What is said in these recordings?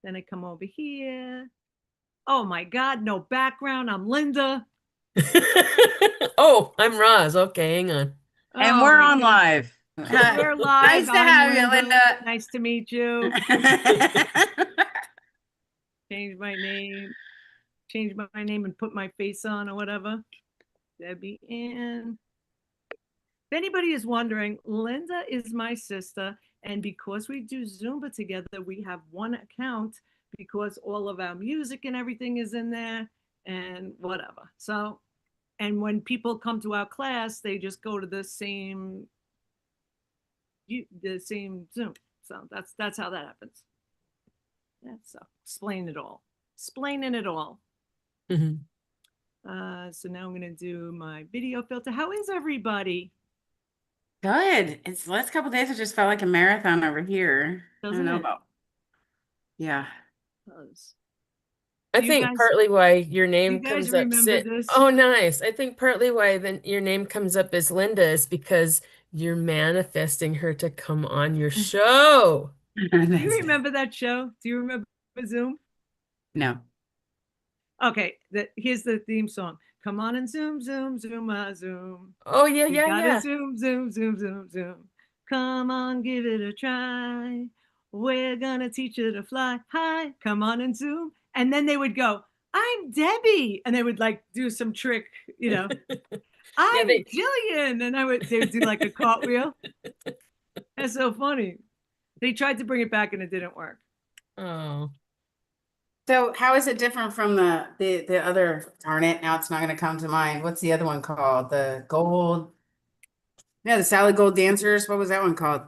Then I come over here. Oh my God, no background. I'm Linda. Oh, I'm Roz. Okay, hang on. And Oh we're my on God. live. We're live. Nice to I'm have you, Linda. Nice to meet you. Linda. Change my name. Change my name and put my face on or whatever. Debbie Ann. If anybody is wondering, Linda is my sister. And because we do Zumba together, we have one account because all of our music and everything is in there and whatever. So, and when people come to our class, they just go to the same Zoom. So that's how that happens. Yeah, so explain it all. Explaining it all. Mhm. So now I'm gonna do my video filter. How is everybody? Good. It's the last couple of days, it just felt like a marathon over here. I don't Doesn't know it? about. Yeah. I Do you think guys partly why your do you name guys comes up remember sit. this? Oh, nice. I think partly why then your name comes up as Linda is because you're manifesting her to come on your Do show. you That's it. remember that show? Do you remember Zoom? No. Okay, here's the theme song. Come on and zoom, zoom, zoom, zoom. Oh, yeah, You yeah, gotta yeah. zoom, zoom, zoom, zoom, zoom. Come on, give it a try. We're gonna teach you to fly high. Come on and zoom. And then they would go, I'm Debbie. And they would like do some trick, you know, Yeah, I'm they Jillian. And they would do like a cartwheel. That's so funny. They tried to bring it back and it didn't work. oh. So how is it different from the other, darn it, now it's not gonna come to mind. What's the other one called? The gold, yeah, the Salad Gold Dancers. What was that one called?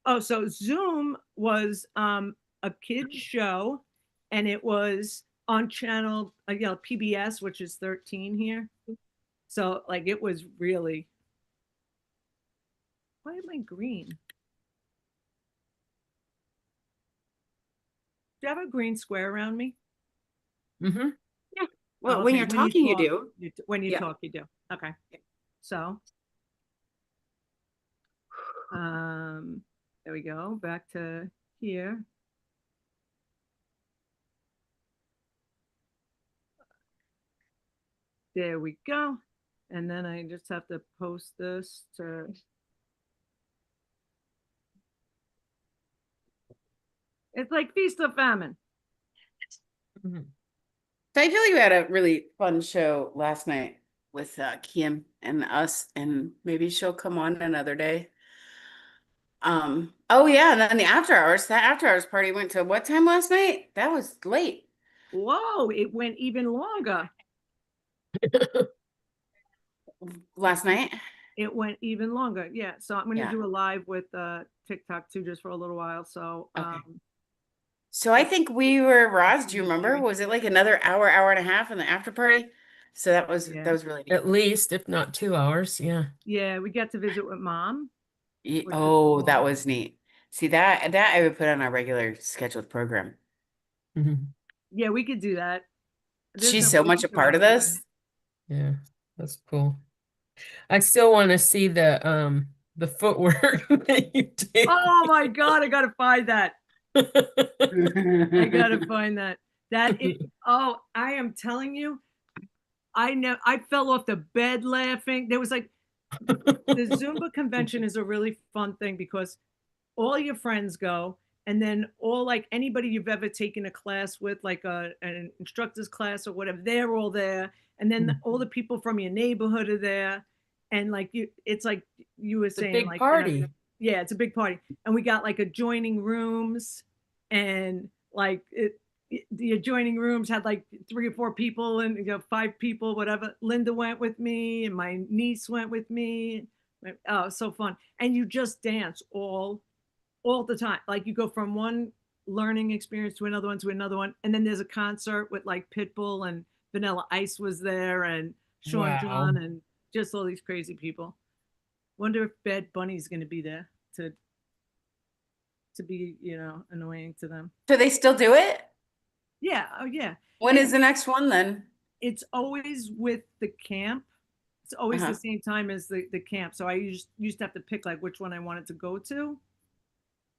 Oh, so Zoom was a kids show and it was on channel PBS, which is 13 here. So like it was really, why am I green? Do you have a green square around me? Mm-hmm. Yeah. Oh, Well, when okay. you're When you talking, you talk, do. when you Yeah. talk, you do. Okay. So um there we go. Back to here. There we go. And then I just have to post this to, it's like feast or famine. Mm-hmm. So I feel like we had a really fun show last night with Kim and us, and maybe she'll come on another day. Oh yeah, and then the after hours, that after hours party went to what time last night? That was late. Whoa, it went even longer. Last night? It went even longer. Yeah. So I'm going to Yeah. do a live with TikTok too, just for a little while. So Okay. So I think we were, Roz, do you remember? Was it like another hour, hour and a half in the after party? So that yeah, was really neat. At least, if not 2 hours. Yeah. yeah, we got to visit with mom, which was Oh, that cool. was neat. See that I would put on our regular scheduled program. Mm-hmm. Yeah, we could do that. There's She's no so way much we a could part of record it. this. Yeah, that's cool. I still want to see the footwork that you Oh do. my God, I gotta find that. I gotta find that. That is, oh, I am telling you, I know I fell off the bed laughing. There was like the Zumba convention is a really fun thing because all your friends go, and then all like anybody you've ever taken a class with, like an instructor's class or whatever, they're all there, and then all the people from your neighborhood are there, and like it's like you were The saying, big like party. yeah, it's a big party, and we got like adjoining rooms, and like the adjoining rooms had like 3 or 4 people and five people, whatever. Linda went with me, and my niece went with me. Oh, so fun! And you just dance all the time. Like you go from one learning experience to another one, and then there's a concert with like Pitbull and Vanilla Ice was there, and Sean Wow. John, and just all these crazy people. Wonder if Bad Bunny's going to be there to be annoying to them. Do they still do it? Yeah, oh yeah. When It's is the next one then? it's always with the camp. It's always the Uh-huh. same time as the camp. So I used to have to pick like which one I wanted to go to.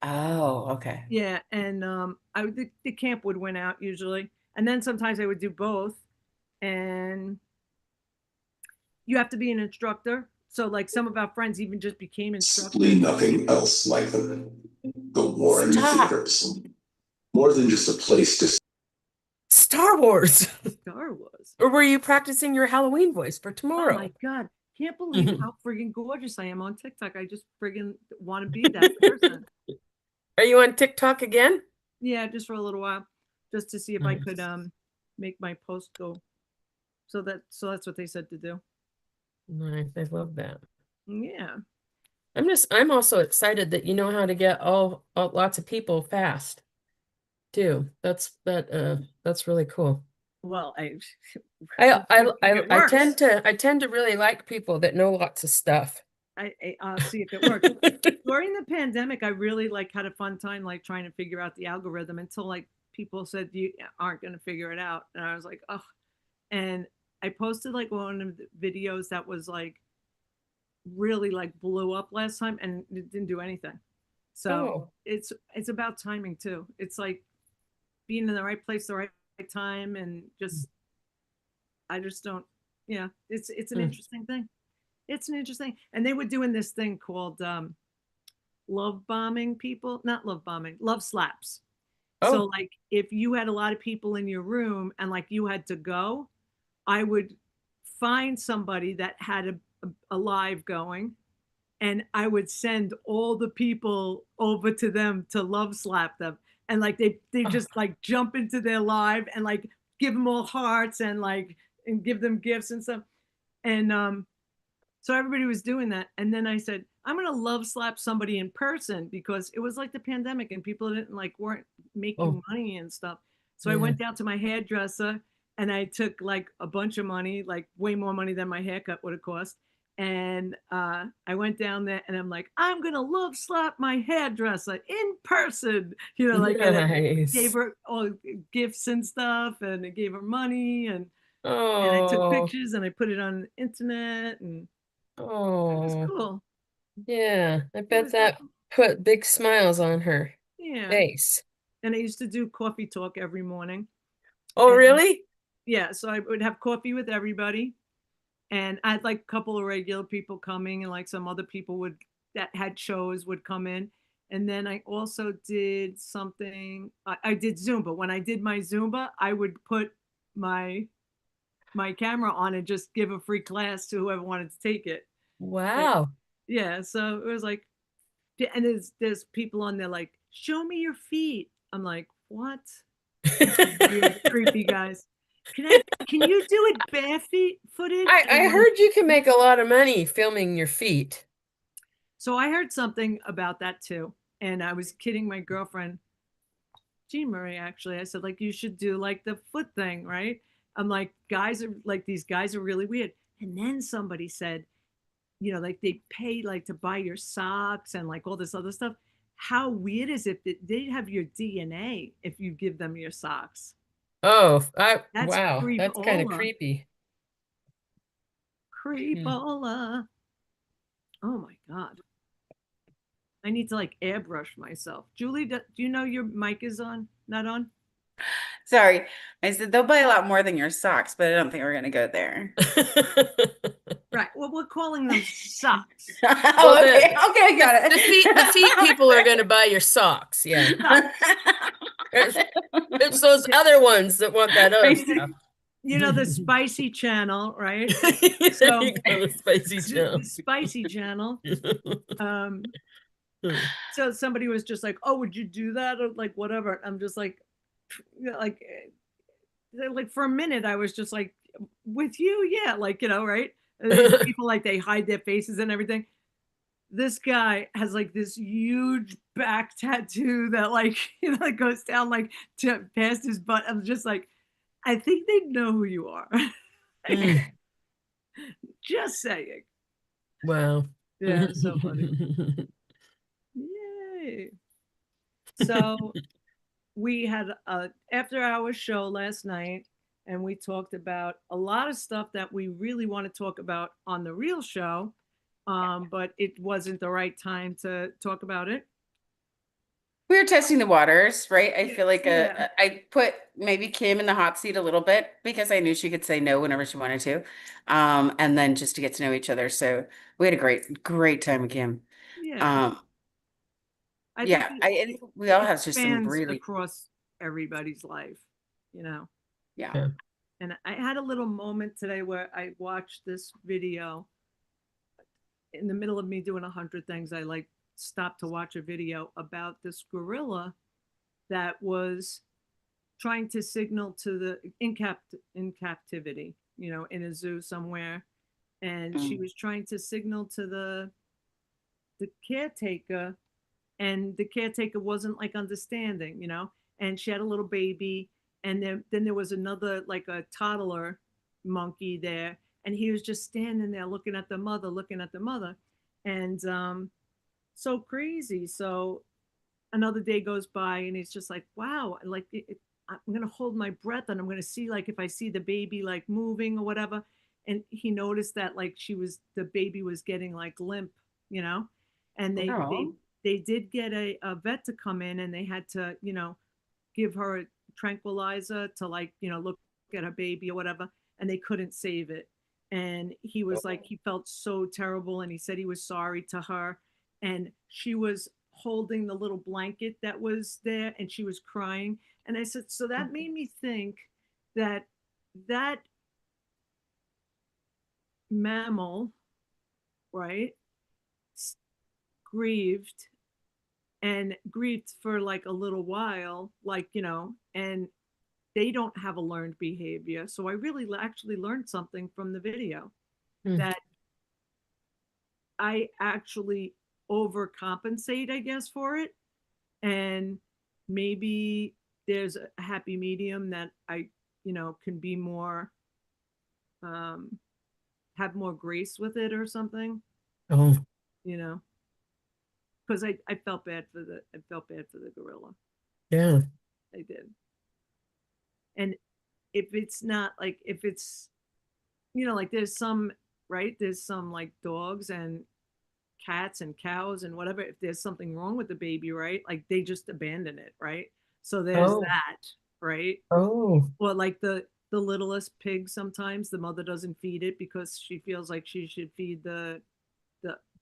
Oh, okay. Yeah, and the camp would win out usually, and then sometimes I would do both, and you have to be an instructor. So like some of our friends even just became Simply instructors. nothing else like them. The Warren Stop. Theaters. More than just a place to Star Wars. Star Wars. Or were you practicing your Halloween voice for Oh tomorrow? my God. Can't believe how friggin' gorgeous I am on TikTok. I just friggin' want to be that person. Are you on TikTok again? Yeah, just for a little while, just to see if I Nice. could make my post go. So that's what they said to do. Nice. I love that. Yeah. I'm also excited that you know how to get all lots of people fast too. That's really cool. Well, I it tend to really like people that know lots of stuff. I'll see if it works. During the pandemic, I really like had a fun time like trying to figure out the algorithm until like people said you aren't going to figure it out, and I was like, oh. And I posted like one of the videos that was like really like blew up last time, and it didn't do anything. So Oh. it's about timing too. It's like being in the right place, the right time, and just I just don't. Yeah, it's an interesting thing. It's an interesting, and they were doing this thing called love bombing people, not love bombing, love slaps. So Oh. like if you had a lot of people in your room and like you had to go, I would find somebody that had a live going, and I would send all the people over to them to love slap them. And like they just like jump into their live and like give them all hearts and like and give them gifts and stuff. And so everybody was doing that. And then I said, I'm gonna love slap somebody in person because it was like the pandemic and people didn't like weren't making money and stuff. So I Yeah. went down to my hairdresser and I took like a bunch of money, like way more money than my haircut would have cost. And I went down there and I'm like, I'm gonna love slap my hairdresser in person, you know, like and I Nice. gave her all gifts and stuff, and I gave her money, and I took Oh. pictures and I put it on the internet, and it was Oh. cool. Yeah. I It bet was that cool. put big smiles on her Yeah. face. And I used to do coffee talk every morning. Oh, And really? yeah, so I would have coffee with everybody. And I had like a couple of regular people coming, and like some other people would that had shows would come in. And then I also did something. I did Zumba. When I did my Zumba, I would put my camera on and just give a free class to whoever wanted to take it. Wow. Yeah, so it was like, and there's people on there like, show me your feet. I'm like, what? Weird, creepy guys. Can you do it barefooted? I heard you can make a lot of money filming your feet. So I heard something about that too. And I was kidding my girlfriend, Jean Marie, actually. I said, like, you should do like the foot thing, right? I'm like, these guys are really weird. And then somebody said, you know, like they pay like to buy your socks and like all this other stuff. How weird is it that they have your DNA if you give them your socks? Oh, That's wow. That's kind of creepola. creepy. Creepola. Oh my God. I need to like airbrush myself. Julie, do you know your mic is on? Not on? Sorry. I said they'll buy a lot more than your socks, but I don't think we're gonna go there. Right. Well, we're calling them socks. Oh, okay. Okay, I got it. The feet people are going to buy your socks. Yeah. It's those other ones that want that other stuff. You know, the spicy channel, right? There So you go, the spicy channel. the spicy channel. So somebody was just like, "Oh, would you do that?" Or like, whatever. I'm just like, like for a minute, I was just like, "With you, yeah," like, you know, right? And people like they hide their faces and everything. This guy has like this huge back tattoo that like you know goes down like to past his butt. I'm just like, I think they know who you are. Just saying. Wow. Yeah, it's so funny. Yay. So we had a after hour show last night, and we talked about a lot of stuff that we really want to talk about on the real show, but it wasn't the right time to talk about it. We're testing the waters, right? I feel like Yeah. I put maybe Kim in the hot seat a little bit because I knew she could say no whenever she wanted to. And then just to get to know each other. So we had a great time with Kim. Yeah. Um, I think yeah, we all it have just some spans really, across everybody's life, you know. yeah. Yeah. And I had a little moment today where I watched this video in the middle of me doing 100 things. I like stopped to watch a video about this gorilla that was trying to signal to the in captivity, you know, in a zoo somewhere, and she Mm. was trying to signal to the caretaker, and the caretaker wasn't like understanding, you know, and she had a little baby, and then there was another like a toddler monkey there, and he was just standing there looking at the mother, and so crazy. So another day goes by, and he's just like, wow, like I'm gonna hold my breath, and I'm gonna see like if I see the baby like moving or whatever. And he noticed that like the baby was getting like limp, you know, and Oh, they did get a vet to come in, and they had to, you know, give her a tranquilizer to like, you know, look at her baby or whatever, and they couldn't save it. And he was like, he felt so terrible, and he said he was sorry to her, and she was holding the little blanket that was there, and she was crying. And I said, so that made me think that that mammal, right, grieved and grieved for like a little while, like, you know, and they don't have a learned behavior. So I really actually learned something from the video, Hmm. that I actually overcompensate, I guess, for it. And maybe there's a happy medium that I, you know, can be more, um, have more grace with it or something, Oh, you know, because I felt bad for the gorilla. yeah. I did. And if it's not like, if it's, you know, like there's some, right, there's some like dogs and cats and cows and whatever, if there's something wrong with the baby, right, like they just abandon it, right? So there's Oh, that, right? oh. Or like the littlest pig, sometimes the mother doesn't feed it because she feels like she should feed the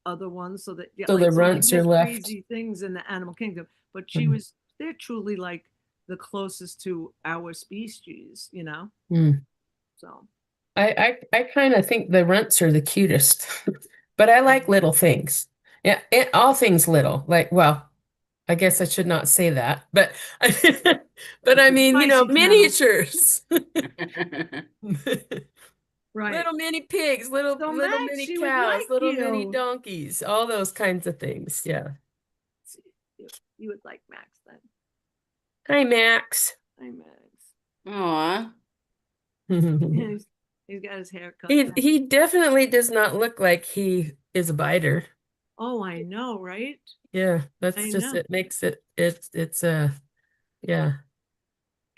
other ones, so that, yeah, So like, the so like runts are there's left. crazy things in the animal kingdom, but Mhm. they're truly like the closest to our species, you know. Hmm. So I kind of think the runts are the cutest, but I like little things. Yeah, all things little. Like, well, I guess I should not say that, but but I mean, you know, spicy camel, miniatures. right? Little mini pigs, little So little Max, mini she would cows, like little mini you. donkeys, all those kinds of things. Yeah. You would like Max then. Hi, Max. Hi, Max. aw. He's got his hair cut now. He definitely does not look like he is a biter. Oh, I know, right? Yeah, that's I just, know. it makes it's yeah,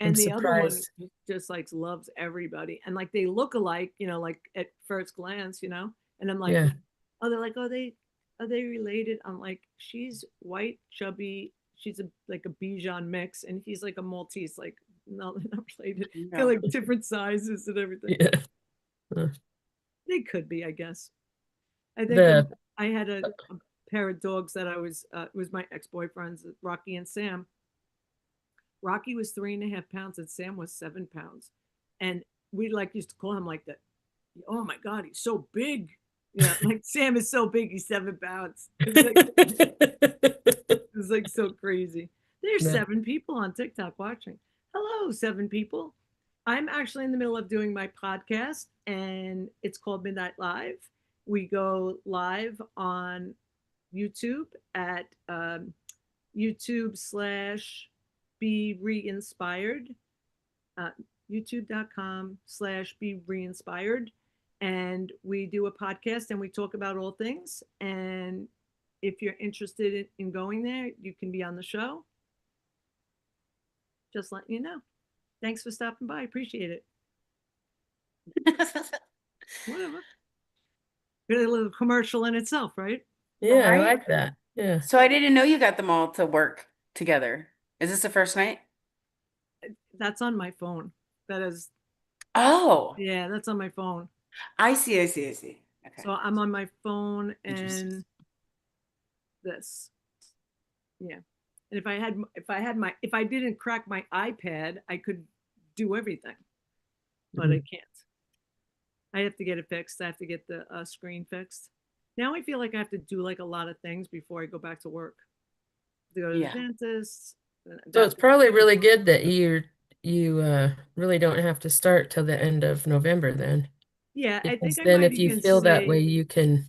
I'm And the other one surprised. just like loves everybody, and like they look alike, you know, like at first glance, you know. And I'm like, Yeah. oh, they're like, are they related? I'm like, she's white, chubby. She's like a Bichon mix, and he's like a Maltese. Like, no, they're not related. They're No. like different sizes and everything. Yeah. Uh, They could be, I guess. I think The I had a pair of dogs that I was, it was my ex-boyfriends, Rocky and Sam. Rocky was 3.5 pounds and Sam was 7 pounds. And we like used to call him like that. Oh my God, he's so big. Yeah, like Sam is so big, he's 7 pounds. It was like so crazy. There's the 7 people on TikTok watching. Hello, 7 people. I'm actually in the middle of doing my podcast, and it's called Midnight Live. We go live on YouTube at YouTube/Be ReInspired, uh, YouTube.com/Be ReInspired. And we do a podcast and we talk about all things. And if you're interested in going there, you can be on the show. Just letting you know. Thanks for stopping by. Appreciate it. Whatever. Got a little commercial in itself, right? yeah, I Right? like that. Yeah. So I didn't know you got them all to work together? Is this the first night? That's on my phone. That is, Oh, yeah, that's on my phone. I see. Okay. So I'm on my phone Interesting. and this. Yeah. And if I didn't crack my iPad, I could do everything, but I can't. I have to get it fixed. I have to get the screen fixed. Now I feel like I have to do like a lot of things before I go back to work. To go to the Yeah. dentist. So it's probably really good that you really don't have to start till the end of November then. Yeah, I Because think I then might if you even feel that way, say, you can.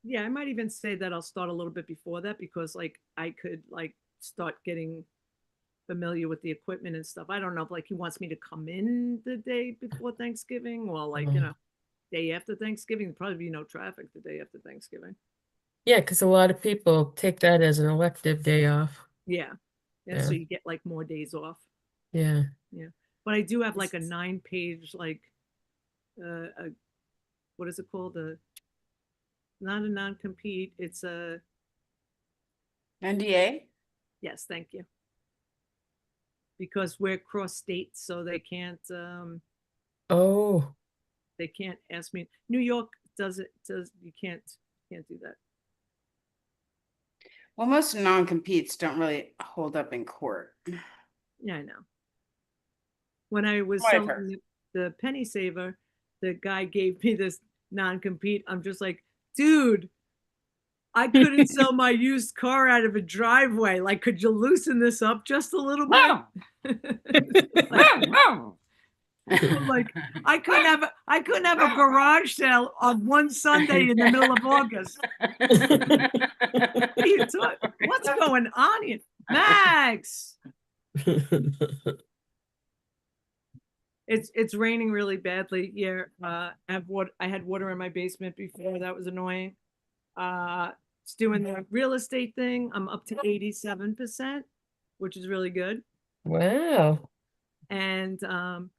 yeah, I might even say that I'll start a little bit before that because like I could like start getting familiar with the equipment and stuff. I don't know if like he wants me to come in the day before Thanksgiving or like, day after Thanksgiving. There'll probably be no traffic the day after Thanksgiving. Yeah, because a lot of people take that as an elective day off. Yeah. Yeah. Yeah. So you get like more days off. Yeah. Yeah. But I do have like a 9-page, like, what is it called? Not a non-compete. It's a, NDA? yes, thank you. Because we're cross states, so Oh, they can't ask me. New York you can't do that. Well, most non-competes don't really hold up in court. Yeah, I know. When I was What I've selling heard. the penny saver, the guy gave me this non-compete. I'm just like, dude, I couldn't sell my used car out of a driveway. Like, could you loosen this up just a little bit? Like, I couldn't have a garage sale on one Sunday in the middle of August. What's going on here? Max. It's raining really badly here. I had water in my basement before. That was annoying. It's doing the real estate thing. I'm up to 87%, which is really good. wow. And I'm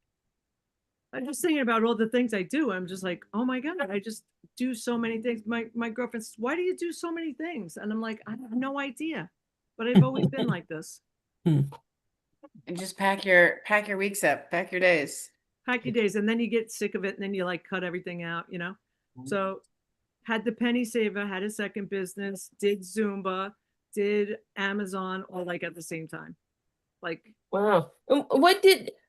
just thinking about all the things I do. I'm just like, oh my God, I just do so many things. My girlfriend says, why do you do so many things? And I'm like, I have no idea. But I've always been like this. And just pack your weeks up, pack your days. Pack your days, and then you get sick of it, and then you like cut everything out, So had the penny saver, had a second business, did Zumba, did Amazon, all like at the same time. Like, Wow.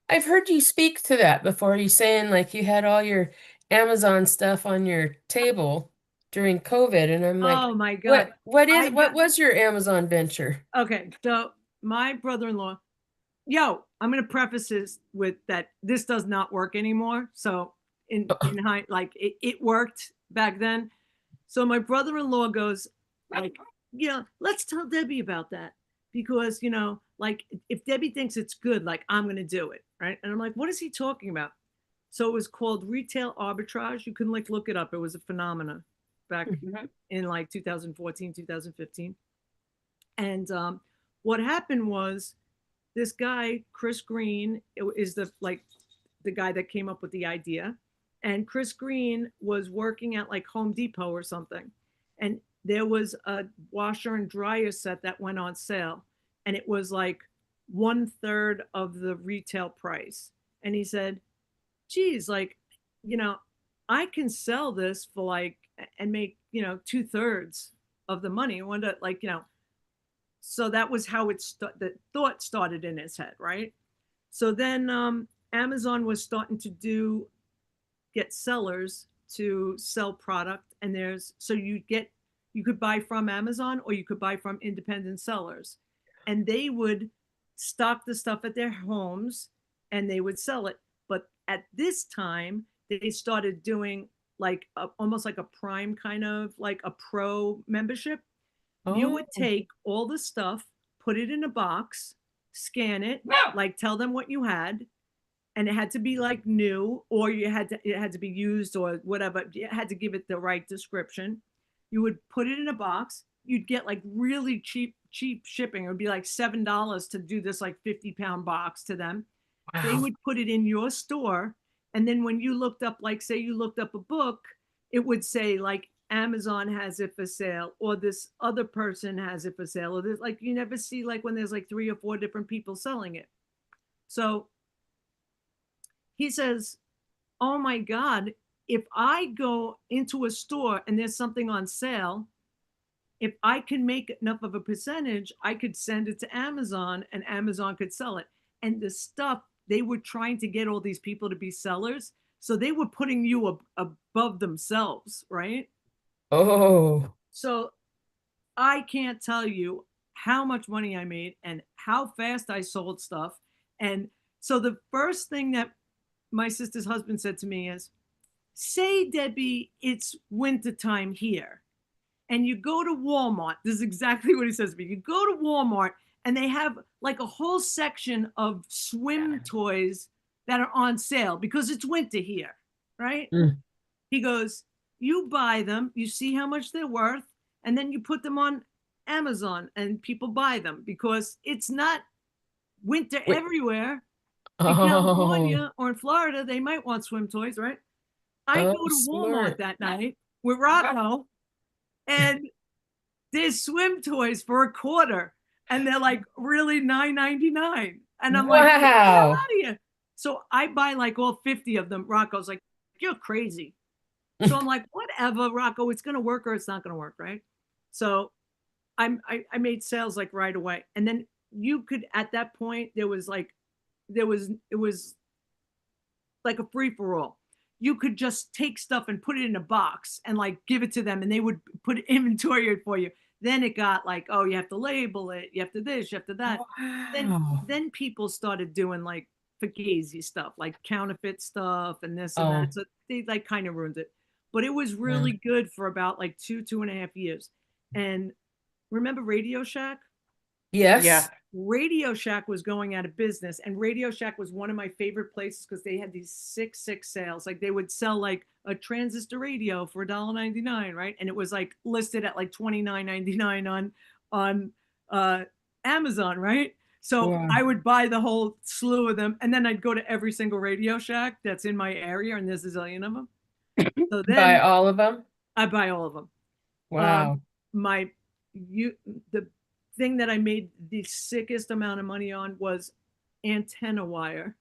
I've heard you speak to that before. You saying like you had all your Amazon stuff on your table during COVID, and I'm like, oh my God. what was your Amazon venture? Okay, so my brother-in-law, I'm gonna preface this with that this does not work anymore. So in hindsight, like it worked back then. So my brother-in-law goes like, let's tell Debbie about that because like if Debbie thinks it's good, like I'm gonna do it, right? And I'm like, what is he talking about? So it was called retail arbitrage. You can like look it up. It was a phenomenon back in like 2014, 2015. And what happened was this guy, Chris Green, is the guy that came up with the idea. And Chris Green was working at like Home Depot or something. And there was a washer and dryer set that went on sale. And it was like 1/3 of the retail price. And he said, geez, like, I can sell this for like, and make, 2/3 of the money. I wonder, like, so that was how the thought started in his head, right? So then Amazon was starting to get sellers to sell product, and you could buy from Amazon or you could buy from independent sellers, and they would stock the stuff at their homes and they would sell it. But at this time, they started doing like almost like a Prime kind of like a pro membership. You would take all the stuff, put it in a box, scan it, like tell them what you had, and it had to be like new, or it had to be used or whatever. You had to give it the right description. You would put it in a box. You'd get like really cheap shipping. It would be like $7 to do this like 50-pound box to them. Wow. They would put it in your store. And then when you looked up, like say you looked up a book, it would say like Amazon has it for sale, or this other person has it for sale, or there's like, you never see like when there's like 3 or 4 different people selling it. So he says, oh my God, if I go into a store and there's something on sale, if I can make enough of a percentage, I could send it to Amazon and Amazon could sell it. And the stuff, they were trying to get all these people to be sellers. So they were putting you above themselves, right? Oh, So I can't tell you how much money I made and how fast I sold stuff. And so the first thing that my sister's husband said to me is, say, Debbie, it's wintertime here. And you go to Walmart. This is exactly what he says to me. You go to Walmart and they have like a whole section of swim toys that are on sale because it's winter here, right? Mm. He goes, you buy them, you see how much they're worth, and then you put them on Amazon and people buy them because it's not winter Wait. everywhere. In Oh, California or in Florida, they might want swim toys, right? I oh, go to Walmart smart. that night with Rocco, and there's swim toys for a quarter, and they're like really $9.99. And I'm like, get the hell Wow. out of here. So I buy like all 50 of them. Rocco's like, you're crazy. So I'm like, whatever, Rocco, it's gonna work or it's not gonna work, right? So I made sales like right away. And then you could, at that point, it was like a free for all. You could just take stuff and put it in a box and like give it to them and they would put inventory it for you. Then it got like, oh, you have to label it, you have to this, you have to that. Wow. Then people started doing like fugazi stuff, like counterfeit stuff and this and Oh. that. So they like kind of ruined it. But it was really good for about like 2.5 years. And remember Radio Shack? Yes. Yeah. Radio Shack was going out of business, and Radio Shack was one of my favorite places because they had these 6 sales. Like they would sell like a transistor radio for $1.99, right? And it was like listed at like $29.99 on Amazon, right? So Wow. I would buy the whole slew of them, and then I'd go to every single Radio Shack that's in my area, and there's a zillion of them. So then Buy all of them? I buy all of them. Wow. The thing that I made the sickest amount of money on was antenna wire.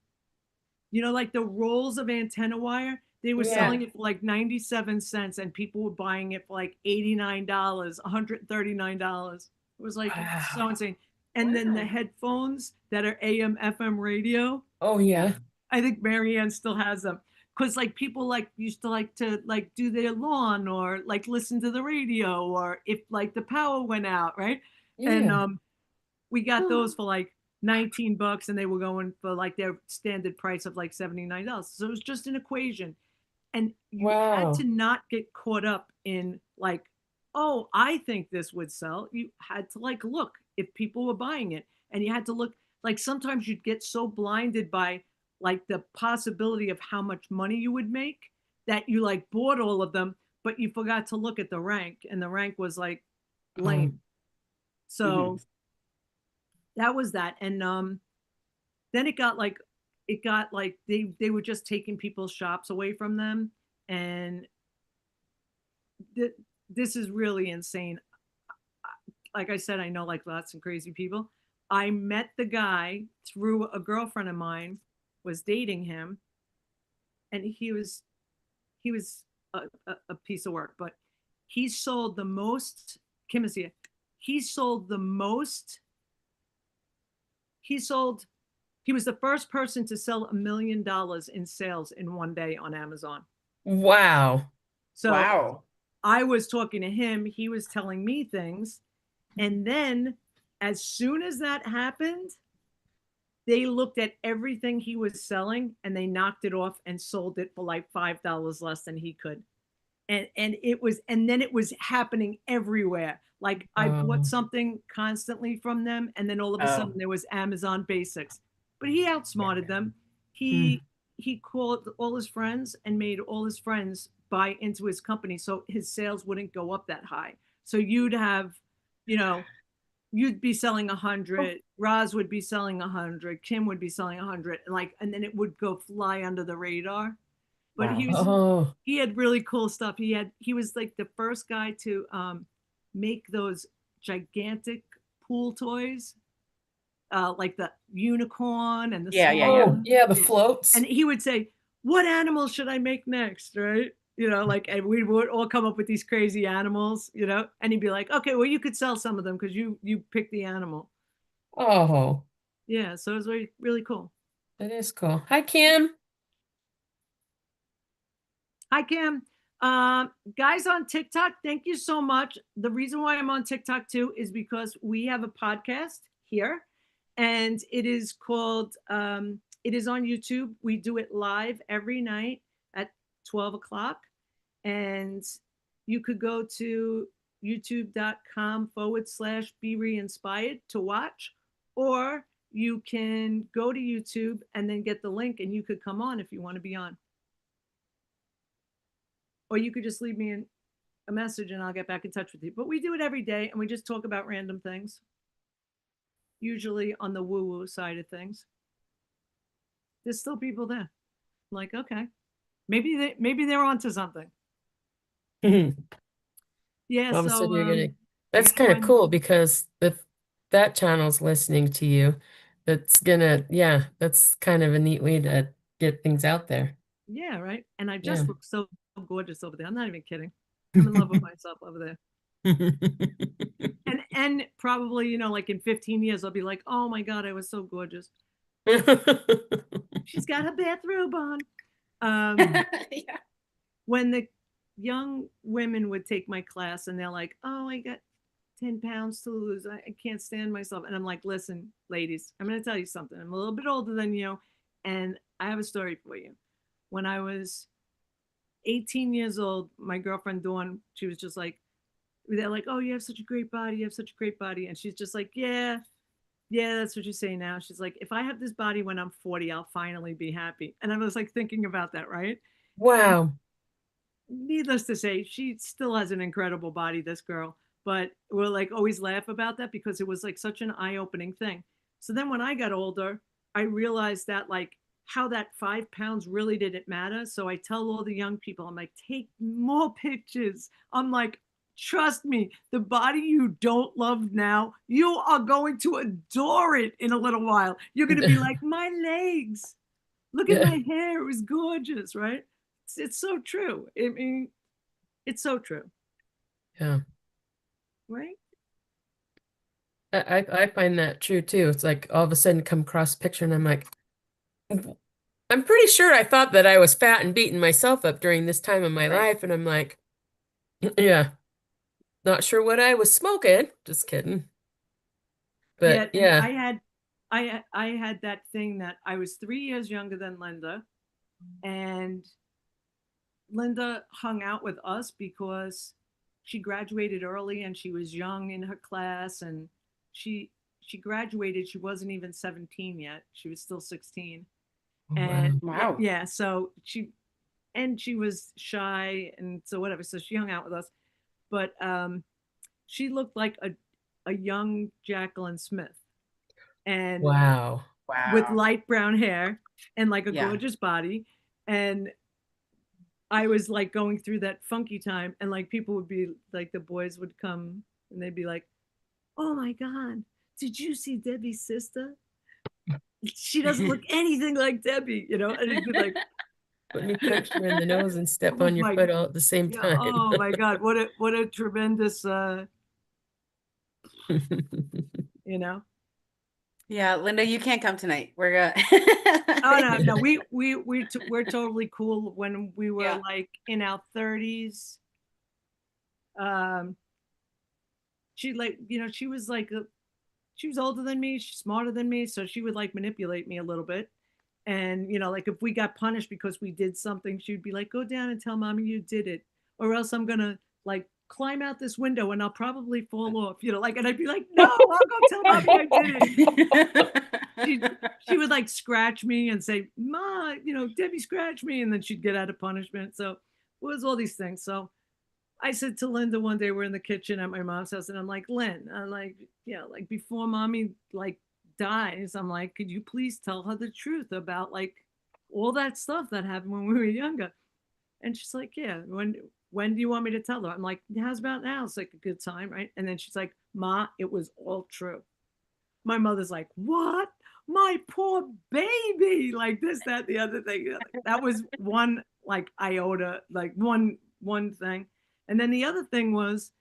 You know, like the rolls of antenna wire, they were selling it for like 97 cents and people were buying it for like $89, $139. It was like so insane. And then the headphones that are AM, FM radio. Oh, yeah. I think Marianne still has them. Because like people like used to like do their lawn or like listen to the radio or if like the power went out, right? Yeah. And we got those for like $19 and they were going for like their standard price of like $79. So it was just an equation. And you had to not get caught up in like, oh, I think this would sell. You had to like look if people were buying it. And you had to look, like sometimes you'd get so blinded by like the possibility of how much money you would make that you like bought all of them, but you forgot to look at the rank, and the rank was like lame. So that was that. And then it got like they were just taking people's shops away from them. And this is really insane. Like I said, I know like lots of crazy people. I met the guy through a girlfriend of mine was dating him, and he was a piece of work, but he sold the most. Kim is here. He sold the most. He was the first person to sell $1 million in sales in one day on Amazon. Wow. So wow. I was talking to him. He was telling me things. And then as soon as that happened, they looked at everything he was selling and they knocked it off and sold it for like $5 less than he could. And then it was happening everywhere. Like I bought something constantly from them, and then all of a sudden there was Amazon Basics. But he outsmarted them. He called all his friends and made all his friends buy into his company so his sales wouldn't go up that high. So you'd have, you'd be selling 100, Roz would be selling 100, Kim would be selling 100, and then it would go fly under the radar. But Oh, he had really cool stuff. He was like the first guy to make those gigantic pool toys, like the unicorn and the oh, swan. yeah, the floats. And he would say, "What animal should I make next?" Right? Like, and we would all come up with these crazy animals, and he'd be like, "Okay, well, you could sell some of them because you picked the animal." Oh, Yeah, so it was really, really cool. that is cool. Hi, Kim. Hi, Kim. Guys on TikTok, thank you so much. The reason why I'm on TikTok too is because we have a podcast here, and it is called, it is on YouTube. We do it live every night at 12 o'clock. And you could go to youtube.com/be reinspired to watch, or you can go to YouTube and then get the link and you could come on if you want to be on. Or you could just leave me a message and I'll get back in touch with you. But we do it every day and we just talk about random things, usually on the woo-woo side of things. There's still people there. I'm like, okay, maybe they're onto something. Yeah, All of a so sudden you're gonna, that's gotta kind of find- cool because if that channel's listening to you, that's kind of a neat way to get things out there. yeah, right. And I Yeah. just look so gorgeous over there. I'm not even kidding. I'm in love with myself over there. And probably, like in 15 years, I'll be like, oh my God, I was so gorgeous. She's got her bathrobe on. Yeah. When the young women would take my class and they're like, oh, I got 10 pounds to lose. I can't stand myself. And I'm like, listen, ladies, I'm going to tell you something. I'm a little bit older than you. And I have a story for you. When I was 18 years old, my girlfriend Dawn, she was just like, they're like, oh, you have such a great body. You have such a great body. And she's just like, yeah, that's what you say now. She's like, if I have this body when I'm 40, I'll finally be happy. And I was like thinking about that, right? Wow. Needless to say, she still has an incredible body, this girl. But we'll like always laugh about that because it was like such an eye-opening thing. So then when I got older, I realized that like how that 5 pounds really didn't matter. So I tell all the young people, I'm like, take more pictures. I'm like, trust me, the body you don't love now, you are going to adore it in a little while. You're going to be like, my legs, look at my hair. It was gorgeous, right? It's so true. I mean, it's so true. Yeah. Right? I find that true too. It's like all of a sudden come across a picture and I'm like, I'm pretty sure I thought that I was fat and beating myself up during this time of my life. And I'm like, yeah, not sure what I was smoking. Just kidding. But And yeah. I had that thing that I was 3 years younger than Linda, and Linda hung out with us because she graduated early and she was young in her class, and she graduated, she wasn't even 17 yet, she was still 16. And Wow. yeah, so she was shy, and so whatever, so she hung out with us. But she looked like a young Jacqueline Smith, and Wow. with light brown hair and like a Yeah. gorgeous body. And I was like going through that funky time, and like people would be like, the boys would come and they'd be like, oh my God, did you see Debbie's sister? She doesn't look anything like Debbie, And it'd be like, Let me punch you in the nose and step oh on your my, foot all at the same yeah, time. oh my God, what a tremendous, Yeah, Linda, you can't come tonight. We're gonna. Oh no, we're totally cool. When we were like in our 30s, she like, she was like she was older than me, she's smarter than me, so she would like manipulate me a little bit. And like if we got punished because we did something, she'd be like, go down and tell mommy you did it, or else I'm gonna like climb out this window and I'll probably fall off, like, and I'd be like, no, I'll go tell mommy I did it. She would like scratch me and say, Ma, Debbie scratched me, and then she'd get out of punishment. So it was all these things. So I said to Linda one day, we're in the kitchen at my mom's house, and I'm like, Lynn, I'm like, like before mommy like dies, I'm like, could you please tell her the truth about like all that stuff that happened when we were younger? And she's like, yeah, when do you want me to tell her? I'm like, how's about now? It's like a good time, right? And then she's like, Ma, it was all true. My mother's like, what? My poor baby, like this, that, the other thing. That was one like iota, like one thing. And then the other thing was,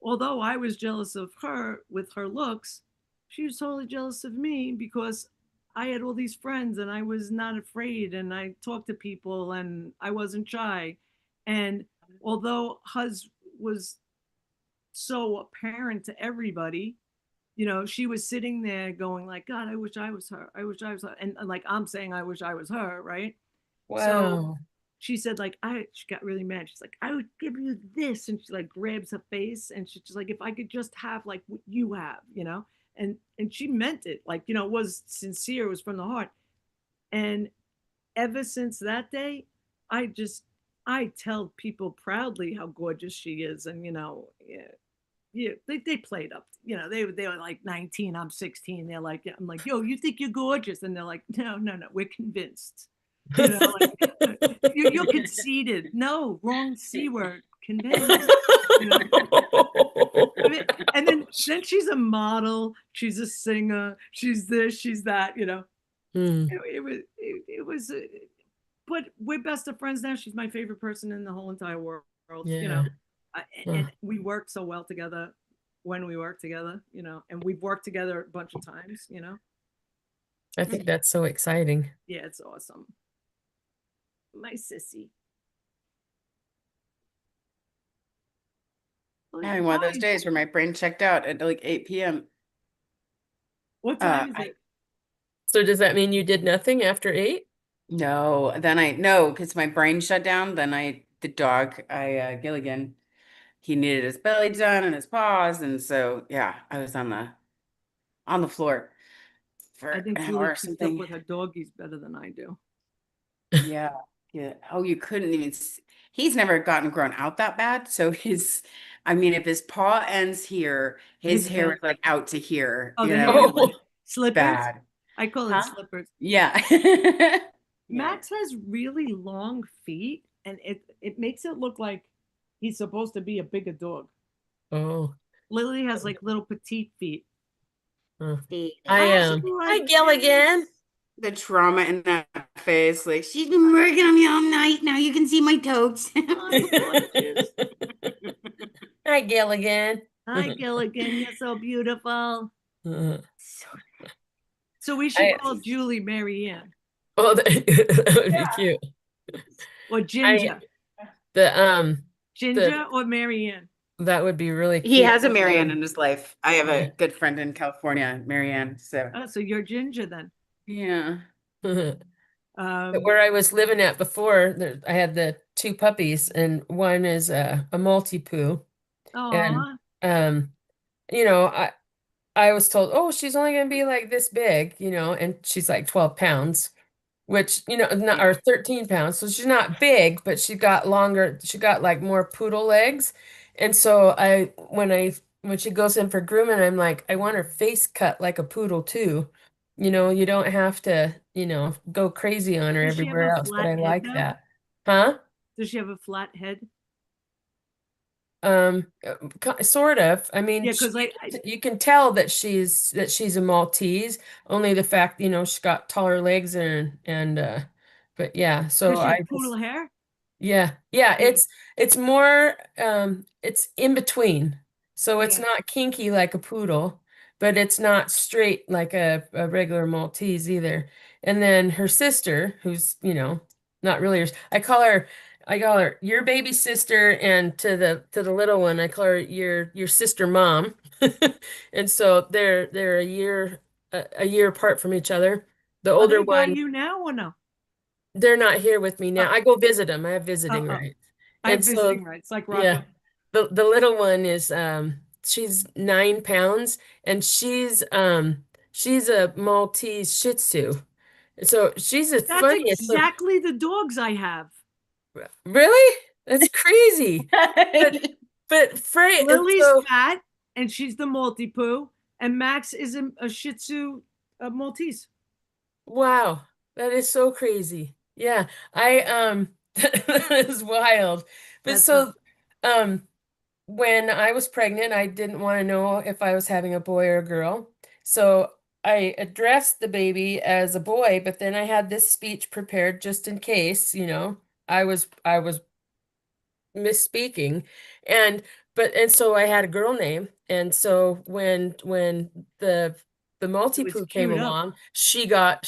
although I was jealous of her with her looks, she was totally jealous of me because I had all these friends and I was not afraid and I talked to people and I wasn't shy. And although Huz was so apparent to everybody, she was sitting there going like, God, I wish I was her. I wish I was her. And like, I'm saying, I wish I was her. Right. So Wow. she said like, she got really mad. She's like, I would give you this. And she like grabs her face and she's just like, if I could just have like what you have, and she meant it. Like, it was sincere. It was from the heart. And ever since that day, I tell people proudly how gorgeous she is. And, yeah, yeah, they played up. They were like 19. I'm 16. They're like, I'm like, yo, you think you're gorgeous? And they're like, no, we're convinced. Like, you're conceited. No, wrong C word. Convinced. And then she's a model. She's a singer. She's this. She's that. Hmm. It was. But we're best of friends now. She's my favorite person in the whole entire world. Yeah. And we worked so well together when we worked together, and we've worked together a bunch of times, I think that's so exciting. Yeah, it's awesome. My sissy. Having one of those days where my brain checked out at like 8 p.m. What time is it? So does that mean you did nothing after 8? No, because my brain shut down. Then the dog, Gilligan, he needed his belly done and his paws. And so, yeah, I was on the floor for I think an Julie hour or keeps up something. with her doggies better than I do. Yeah. Yeah. Oh, you couldn't even he's never grown out that bad. So if his paw ends here, his hair is like out to here, Oh, you then know, Oh. slippers. bad. I call Huh? it slippers. Yeah. Max has really long feet, and it makes it look like he's supposed to be a bigger dog. Oh. Lily has like little petite feet. Hi, Gilligan. The trauma in that face, like she's been working on me all night. Now you can see my toes. Hi, Gilligan. Hi, Gilligan. You're so beautiful. Uh, So we should call Julie Marianne. Oh, that would be cute. Or Ginger. Ginger or Marianne. That would be really cute. He has a Marianne in his life. I have a good friend in California, Marianne. So so you're Ginger then. yeah. But where I was living at before, I had the 2 puppies, and one is a Maltipoo. Aww. And I was told, oh, she's only gonna be like this big, and she's like 12 pounds, which, not, or 13 pounds. So she's not big, but she got longer, she got like more poodle legs. And so when she goes in for grooming, I'm like, I want her face cut like a poodle too. You don't have to, go crazy on her Does she have everywhere a else, but flat I head, like though? that. Huh? Does she have a flat head? Sort of. I mean, Yeah, because you can tell that she's a Maltese. Only the fact, she's got taller legs but yeah. So does she I have poodle hair? yeah, it's more it's in between. So it's not kinky like a poodle, but it's not straight like a regular Maltese either. And then her sister, who's, not really I call her your baby sister, and to the little one, I call her your sister mom. And so they're a year apart from each other. The Are older they by one, you now or no? they're not here with me now. I go visit them. I have visiting rights. I have And so, visiting rights, like Rocco. yeah, the little one is she's 9 pounds, and she's a Maltese Shih Tzu. So she's the That's funniest little- exactly the dogs I have. Really? That's crazy. But Frey, Lily's so fat, and she's the Maltipoo, and Max is a Shih Tzu Maltese. wow, that is so crazy. Yeah, I That is wild. But That's so, um, when I was pregnant, I didn't want to know if I was having a boy or a girl. So I addressed the baby as a boy, but then I had this speech prepared just in case, I was misspeaking. And and so I had a girl name. And so when the it was multi-poo came queued up. along, she got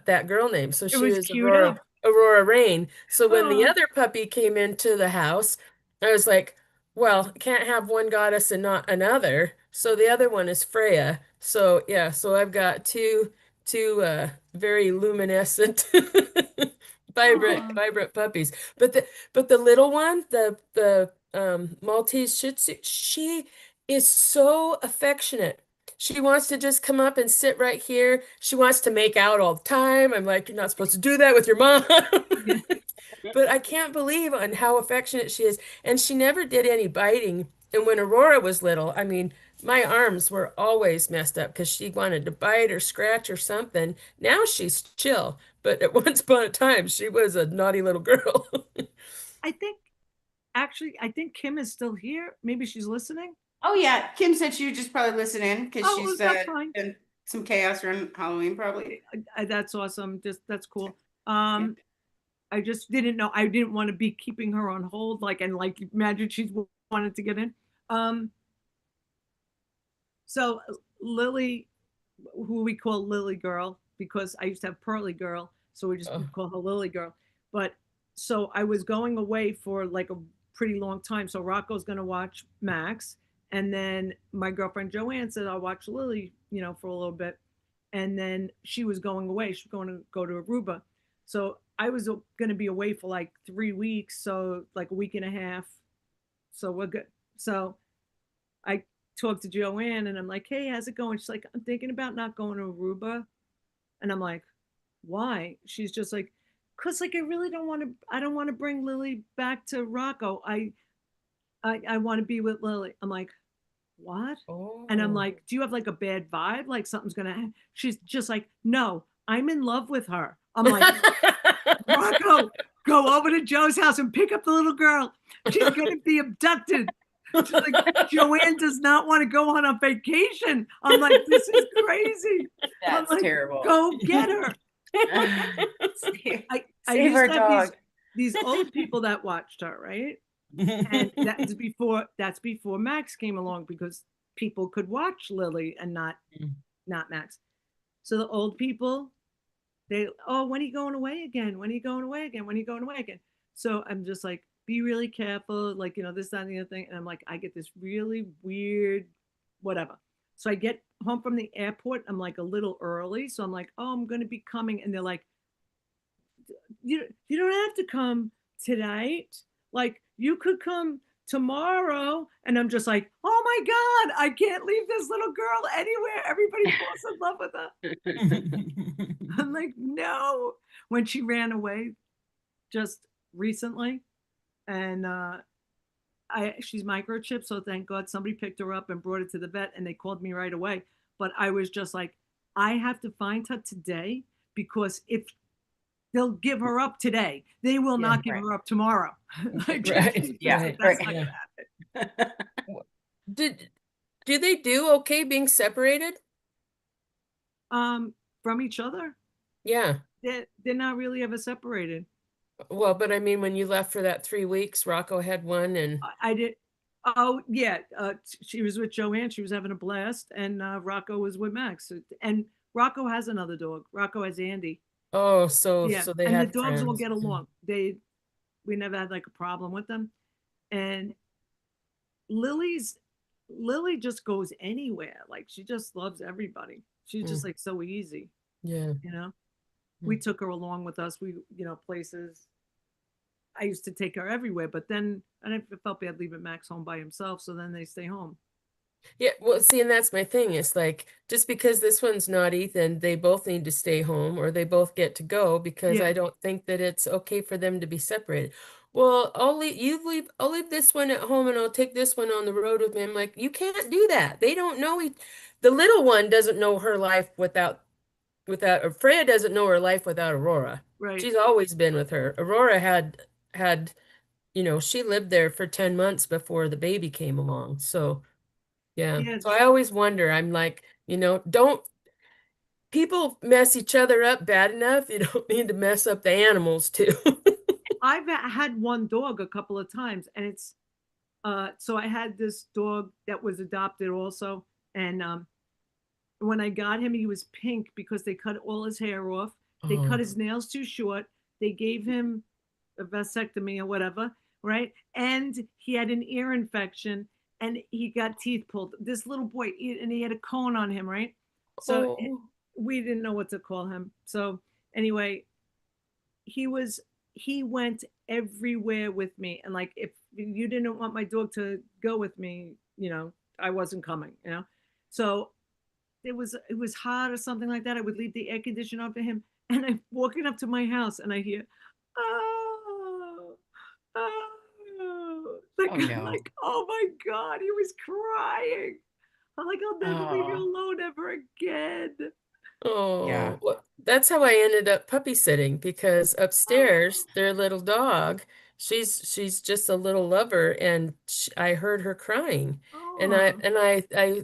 that girl name. So It she was was queued up. Aurora Rain. So when the Oh, other puppy came into the house, I was like, well, can't have one goddess and not another. So the other one is Freya. So yeah, so I've got two very luminescent oh. vibrant puppies. But the little one, the Maltese Shih Tzu, she is so affectionate. She wants to just come up and sit right here. She wants to make out all the time. I'm like, you're not supposed to do that with your mom. Yeah. But I can't believe on how affectionate she is. And she never did any biting. And when Aurora was little, I mean, my arms were always messed up because she wanted to bite or scratch or something. Now she's chill. But at once upon a time, she was a naughty little girl. I think I think Kim is still here. Maybe she's listening. Oh yeah, Kim said she would just probably listen in because Oh, she's that's fine. in some chaos around Halloween probably. That's awesome. Just that's cool. Yeah. I just didn't know. I didn't want to be keeping her on hold, like imagine she's wanted to get in. So Lily, who we call Lily Girl, because I used to have Pearly Girl, so we just Oh. call her Lily Girl. But so I was going away for like a pretty long time. So Rocco's gonna watch Max, and then my girlfriend Joanne said I'll watch Lily, for a little bit. And then she was going away. She was going to go to Aruba. So I was going to be away for like 3 weeks, so like a week and a half. So we're good. So I talked to Joanne and I'm like, hey, how's it going? She's like, I'm thinking about not going to Aruba. And I'm like, why? She's just like, cause like I really don't want to. I don't want to bring Lily back to Rocco. I want to be with Lily. I'm like, what? And I'm Oh. like, do you have like a bad vibe? Like something's gonna happen? She's just like, no, I'm in love with her. I'm like, Rocco, go over to Joe's house and pick up the little girl. She's gonna be abducted. She's like, Joanne does not want to go on a vacation. I'm like, this is crazy. That's like, terrible. Go get her. Save, I save used our to have dog. these old people that watched her, right? And that's before Max came along because people could watch Lily and not Max. So the old people, when are you going away again? When are you going away again? When are you going away again? So I'm just like, be really careful, like, this, that, and the other thing. And I'm like, I get this really weird, whatever. So I get home from the airport. I'm like a little early. So I'm like, oh, I'm going to be coming. And they're like, you don't have to come tonight. Like, you could come tomorrow. And I'm just like, oh my God, I can't leave this little girl anywhere. Everybody falls in love with her. I'm like, no. When she ran away just recently, and she's microchipped, so thank God somebody picked her up and brought her to the vet, and they called me right away. But I was just like, I have to find her today, because if they'll give her up today, they will Yeah, not give her up tomorrow. Right. Yeah, That's right. not gonna happen. Do they do okay being separated? From each other, Yeah. they're not really ever separated. Well, but I mean, when you left for that 3 weeks, Rocco had one, and I did. Oh yeah, she was with Joanne. She was having a blast, and Rocco was with Max. And Rocco has another dog. Rocco has Andy. oh, so Yeah, they and the had dogs all friends. get along. We never had like a problem with them. And Lily just goes anywhere. Like, she just loves everybody. She's just like so easy. Yeah. We took her along with us. We, places. I used to take her everywhere, but then I felt bad leaving Max home by himself. So then they stay home. Yeah, well, see, and that's my thing. It's like, just because this one's not Ethan, they both need to stay home, or they both get to go, because Yeah. I don't think that it's okay for them to be separated. Well, I'll leave this one at home and I'll take this one on the road with me. I'm like, you can't do that. They don't know the little one doesn't know her life or Freya doesn't know her life without Aurora. Right. She's always been with her. Aurora had had, she lived there for 10 months before the baby came along. So, yeah. Yeah, So I always wonder, I'm like, don't people mess each other up bad enough? You don't need to mess up the animals too. I've had one dog a couple of times, and it's so I had this dog that was adopted also, and when I got him, he was pink because they cut all his hair off. They cut his nails too short. They gave him a vasectomy or whatever, right? And he had an ear infection, and he got teeth pulled. This little boy, and he had a cone on him, right? So we didn't know what to call him. So anyway, he went everywhere with me, and like if you didn't want my dog to go with me, I wasn't coming, so it was hot or something like that. I would leave the air conditioner on for him, and I'm walking up to my house and I hear, oh, oh, like, Oh, no. like, oh my God, he was crying. I'm like, I'll never leave you alone ever again. Oh, Yeah. well, that's how I ended up puppy sitting, because upstairs, their little dog, she's just a little lover, and I heard her crying, and Oh, I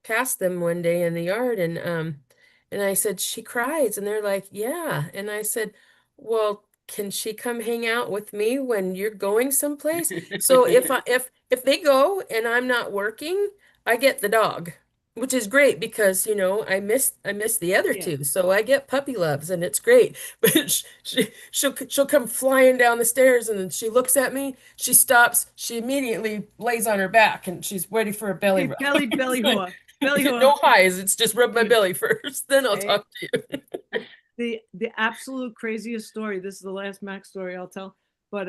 passed them one day in the yard, and I said, she cries, and they're like, yeah, and I said, well, can she come hang out with me when you're going someplace? So if they go and I'm not working, I get the dog. Which is great because, I miss the other yeah. two. So I get puppy loves and it's great. But she'll come flying down the stairs, and then she looks at me, she stops, she immediately lays on her back and she's ready for a belly rub. Belly It's like, whore. Belly whore. no highs, it's just rub my belly first, then I'll Right. talk to you. The absolute craziest story. This is the last Max story I'll tell. But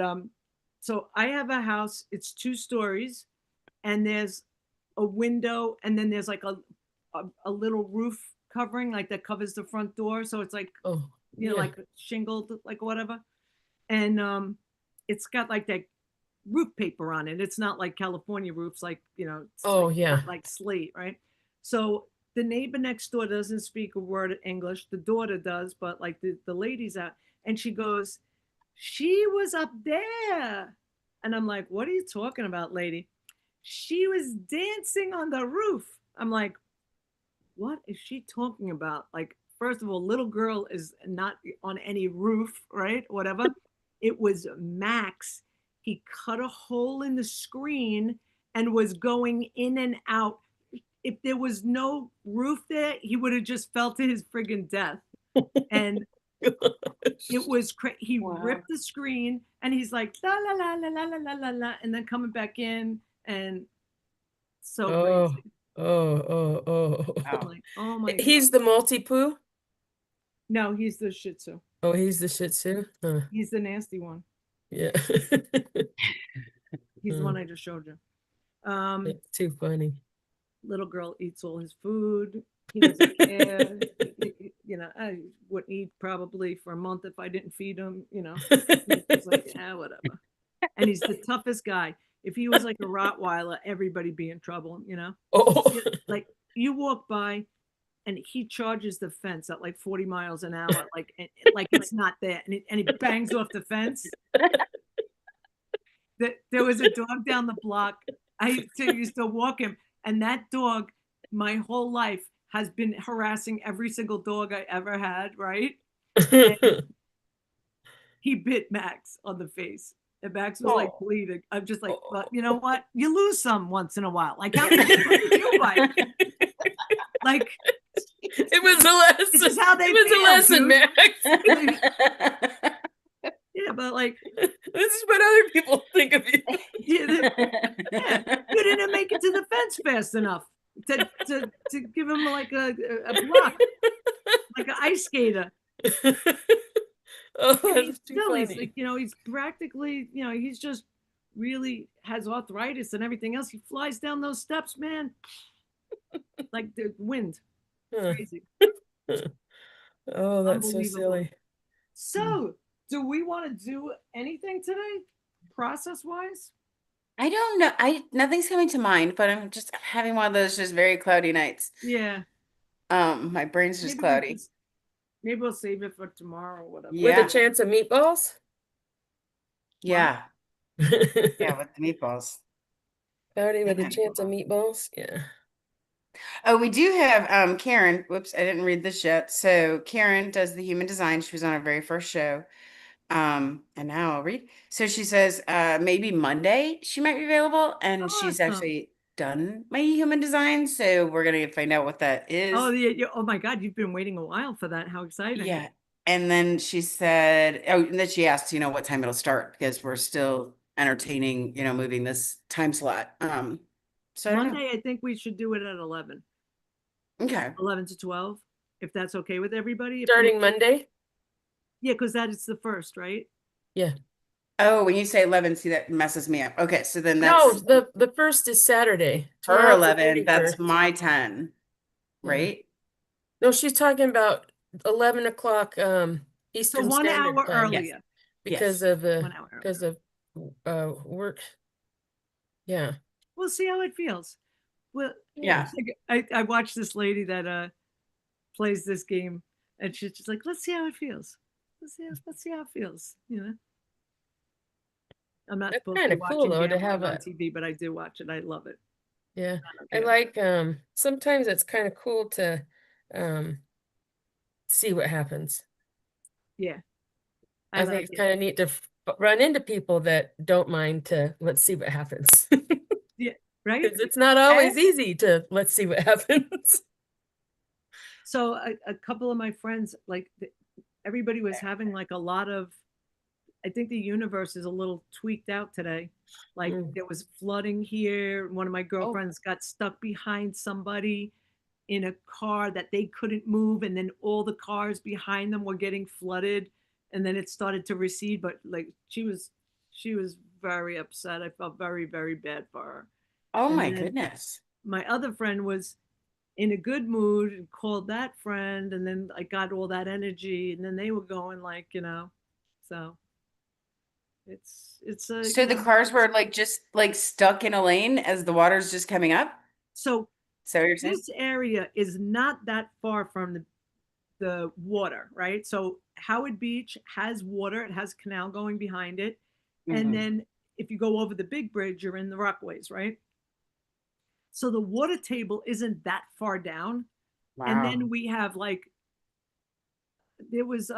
so I have a house. It's 2 stories, and there's a window, and then there's like a little roof covering, like that covers the front door. So it's like Oh, yeah. like shingled, like whatever. And it's got like that roof paper on it. It's not like California roofs, like it's Oh, yeah. like slate, right? So the neighbor next door doesn't speak a word of English. The daughter does, but like the lady's out, and she goes, she was up there, and I'm like, what are you talking about, lady? She was dancing on the roof. I'm like, what is she talking about? Like, first of all, little girl is not on any roof, right? Whatever. It was Max. He cut a hole in the screen and was going in and out. If there was no roof there, he would have just fell to his friggin' death. And it was he ripped the screen, and he's like la la la la la la la la, and then coming back in, and so crazy. Oh. Like, oh my He's God. the multi-poo? No, he's the Shih Tzu. Oh, he's the Shih Tzu? Huh. He's the nasty one. Yeah. He's the one I just showed you. It's too funny. Little girl eats all his food. He doesn't care. I wouldn't eat probably for a month if I didn't feed him. He's like, whatever. And he's the toughest guy. If he was like a Rottweiler, everybody be in trouble. Oh. Like you walk by, and he charges the fence at like 40 miles an hour, like it's not there, and he bangs off the fence. There was a dog down the block. I used to walk him, and that dog, my whole life, has been harassing every single dog I ever had, right? And he bit Max on the face, and Max was like bleeding. I'm just like, but you know what? You lose some once in a while. Like, how many people did you bite? Like, it was a lesson. This is how they it was feel, a lesson, dude. Max. Yeah, but like, this is what other people think of you. You didn't make it to the fence fast enough to give him like a block, like an ice skater. Oh, He's that's too still, he's funny. like, he's practically, he's just really has arthritis and everything else. He flies down those steps, man, like the wind. Crazy. Oh, that's so Unbelievable. silly. So, do we want to do anything today, process-wise? I don't know. Nothing's coming to mind, but I'm just having one of those just very cloudy nights. Yeah. My brain's just cloudy. Maybe we'll save it for tomorrow or whatever. Yeah. With a chance of meatballs? Yeah. Yeah, with the meatballs. Cloudy with a Yeah. chance of meatballs. Yeah. Oh, we do have Karen. Whoops, I didn't read this yet. So Karen does the human design. She was on our very first show. And now I'll read. So she says maybe Monday she might be available, and she's Awesome. actually done my human design. So we're gonna find out what that is. Oh, yeah. Oh my God, you've been waiting a while for that. How exciting. Yeah. And then she said, oh, and then she asked, what time it'll start because we're still entertaining, moving this time slot. So I don't know. Monday, I think we should do it at 11. Okay. 11 to 12, if that's okay with everybody. Starting Monday? Yeah, because that is the first, right? Yeah. Oh, when you say 11, see, that messes me up. Okay, so then No, that's the first is Saturday. her Tomorrow's the 11. That's 31st. my 10, Yeah. right? No, she's talking about 11 o'clock So Eastern 1 Standard hour Time. earlier. Because Yes. of the 1 hour because of work. Yeah. We'll see how it feels. Well, Yeah. I watched this lady that plays this game, and she's just like, let's see how it feels. Let's see how it feels. I'm not That's supposed to be kinda cool, watching though, to gambling have on a TV, but I do watch it. I love it. yeah. I I don't care. like sometimes it's kind of cool to see what happens. Yeah. I think like it's it. kind of neat to run into people that don't mind to let's see what happens. Yeah, right? Because it's not always easy to let's see what happens. So a couple of my friends, like everybody was having like a lot of, I think the universe is a little tweaked out today. Like there was flooding here. One of my girlfriends got stuck behind somebody in a car that they couldn't move, and then all the cars behind them were getting flooded, and then it started to recede. But like she was very upset. I felt very, very bad for her. Oh And my then goodness. my other friend was in a good mood and called that friend, and then I got all that energy, and then they were going like, so it's a So the cars were like just like stuck in a lane as the water's just coming up? so So you're saying? this area is not that far from the water, right? So Howard Beach has water, it has canal going behind it. And Mhm. then if you go over the big bridge, you're in the Rockways, right? So the water table isn't that far down. And Wow. then we have like, there was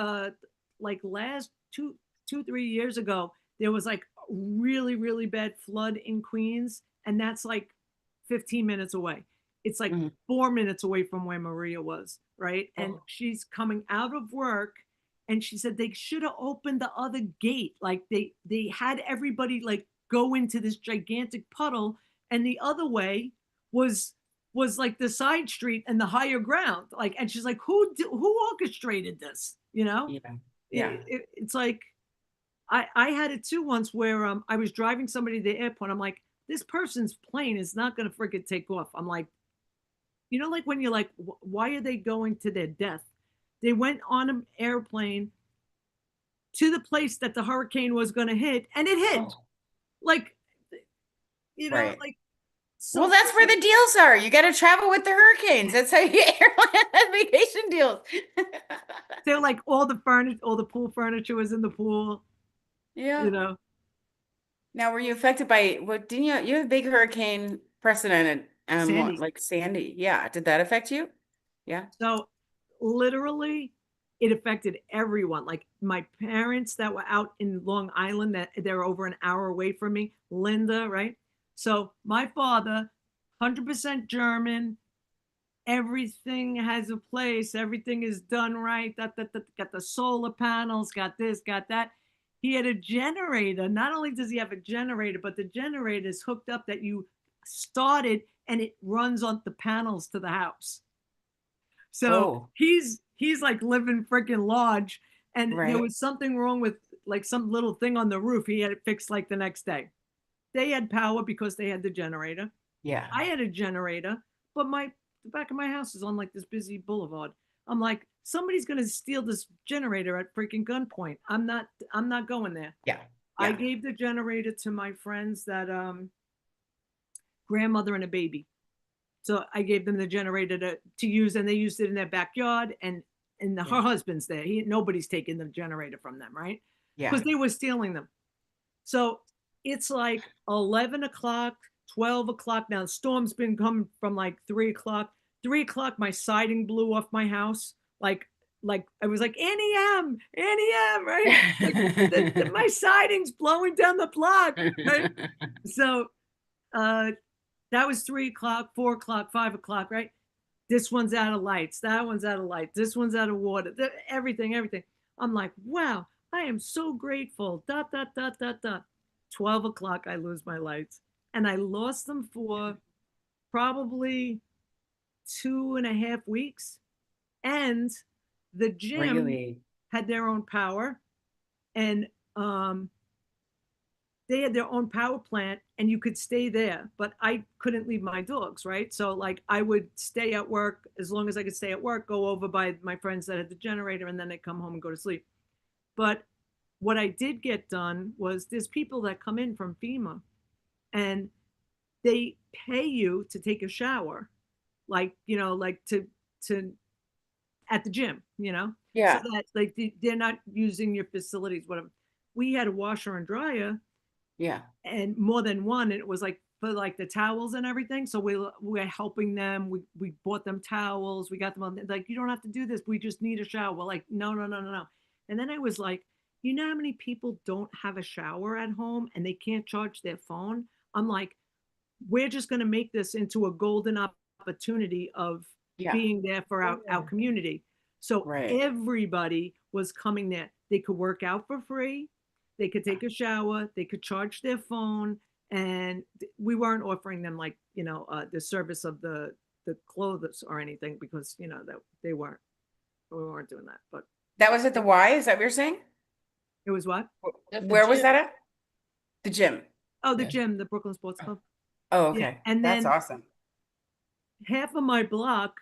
like last 3 years ago, there was like a really, really bad flood in Queens, and that's like 15 minutes away. It's like 4 minutes away from where Maria was, right? And she's coming out of work, and she said they should have opened the other gate. Like they had everybody like go into this gigantic puddle, and the other way was like the side street and the higher ground. Like, and she's like, who orchestrated this? Yeah. Yeah. It's like I had it too once where I was driving somebody to the airport. I'm like, this person's plane is not gonna freaking take off. I'm like, like when you're like, why are they going to their death? They went on an airplane to the place that the hurricane was gonna hit, and it hit. Like, Right. like. Well, that's where the deals are. You got to travel with the hurricanes. That's how you get airline vacation deals. They're like all the furniture, all the pool furniture was in the pool. Yeah. Now, were you affected by what? Didn't you have a big hurricane precedent? Sandy. Like Sandy? Yeah. Did that affect you? Yeah. So, literally, it affected everyone. Like my parents that were out in Long Island, that they're over an hour away from me. Linda, right? So my father, 100% German. Everything has a place. Everything is done right. Got the solar panels, got this, got that. He had a generator. Not only does he have a generator, but the generator is hooked up that you start it and it runs on the panels to the house. So he's like living freaking large, and there was something wrong with like some little thing on the roof. He had it fixed like the next day. They had power because they had the generator. Yeah. I had a generator, but the back of my house is on like this busy boulevard. I'm like, somebody's gonna steal this generator at freaking gunpoint. I'm not going there. Yeah. I gave the generator to my friends that grandmother and a baby. So I gave them the generator to use, and they used it in their backyard. And her husband's there. Nobody's taking the generator from them, right? Yeah. Because they were stealing them. So it's like 11 o'clock, 12 o'clock. Now the storm's been coming from like 3 o'clock. 3 o'clock, my siding blew off my house. Like I was like, Annie M, right? Like my siding's blowing down the block, right? So that was 3 o'clock, 4 o'clock, 5 o'clock, right? This one's out of lights. That one's out of lights. This one's out of water. Everything. I'm like, wow, I am so grateful. Dot, dot, dot, dot, dot. 12 o'clock, I lose my lights. And I lost them for probably 2.5 weeks. And the gym Really? had their own power. And they had their own power plant and you could stay there, but I couldn't leave my dogs, right? So like I would stay at work as long as I could stay at work, go over by my friends that had the generator, and then I'd come home and go to sleep. But what I did get done was there's people that come in from FEMA and they pay you to take a shower, like, like to at the gym, Yeah. so that like they're not using your facilities, whatever. We had a washer and dryer. Yeah. And more than one, and it was like for like the towels and everything. So we're helping them. We bought them towels. We got them on, like, you don't have to do this. We just need a shower. We're like, no. And then I was like, you know how many people don't have a shower at home and they can't charge their phone? I'm like, we're just going to make this into a golden opportunity of being there for our community. So everybody was coming there. They could work out for free. They could take a shower, they could charge their phone, and we weren't offering them like, the service of the clothes or anything, because, that we weren't doing that. But that was at the Y, is that what you're saying? It was what? Where was that at? The gym. Oh, the gym, the Brooklyn Sports Club. Oh, okay. Yeah. And then that's awesome. Half of my block,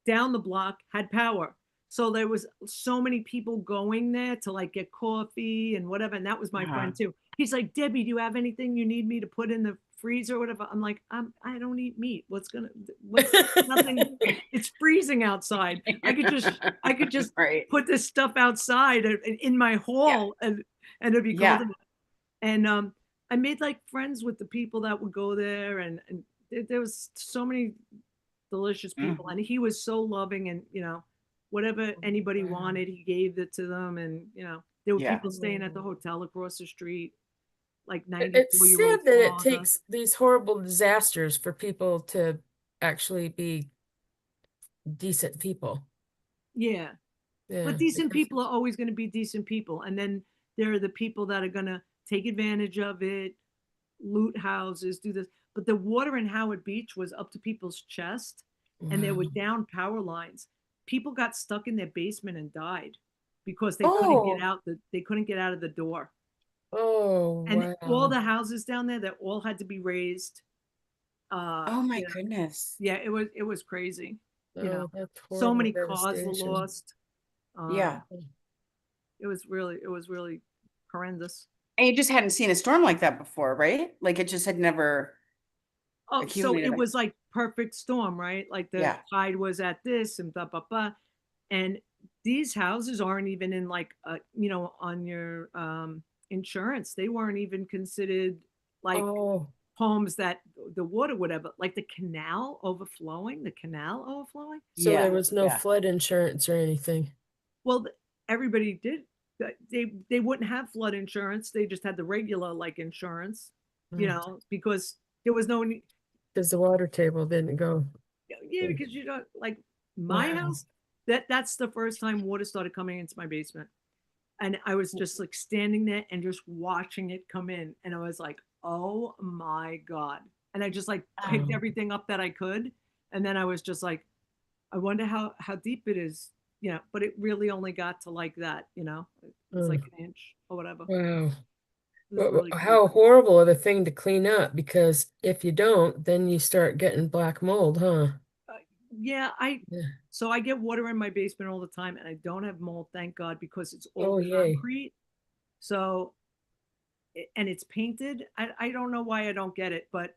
down the block, had power. So there was so many people going there to like get coffee and whatever. And that was my friend too. He's like, Debbie, do you have anything you need me to put in the freezer or whatever? I'm like, I don't eat meat. What's nothing? It's freezing outside. I could just put this stuff outside in my hall and it'd be cold. And I made like friends with the people that would go there, and there was so many delicious people. And he was so loving, and whatever anybody wanted, he gave it to them. And there were people staying at the hotel across the street, like 94-year-old. It's sad that it takes these horrible disasters for people to actually be decent people. Yeah. But decent people are always going to be decent people. And then there are the people that are going to take advantage of it, loot houses, do this. But the water in Howard Beach was up to people's chest, and there were down power lines. People got stuck in their basement and died because they couldn't get out. They couldn't get out of the door. And all the houses down there, that all had to be raised. Oh my goodness! Yeah, it was crazy. So many cars were lost. It was really horrendous. And you just hadn't seen a storm like that before, right? Like it just had never. Oh, so it was like perfect storm, right? Like the tide was at this and blah, blah, blah. And these houses aren't even in like, on your insurance. They weren't even considered like homes that the water would have, like the canal overflowing. So there was no flood insurance or anything. Well, everybody did. They wouldn't have flood insurance. They just had the regular like insurance, because there was no need. Because the water table didn't go. Yeah, because like my house, that's the first time water started coming into my basement. And I was just like standing there and just watching it come in. And I was like, oh my God. And I just like picked everything up that I could. And then I was just like, I wonder how deep it is, but it really only got to like that, it's like an inch or whatever. Wow. Really how horrible of a thing to clean up, because if you don't, then you start getting black mold, huh? So I get water in my basement all the time, and I don't have mold, thank God, because it's all concrete. So, and it's painted. I don't know why I don't get it, but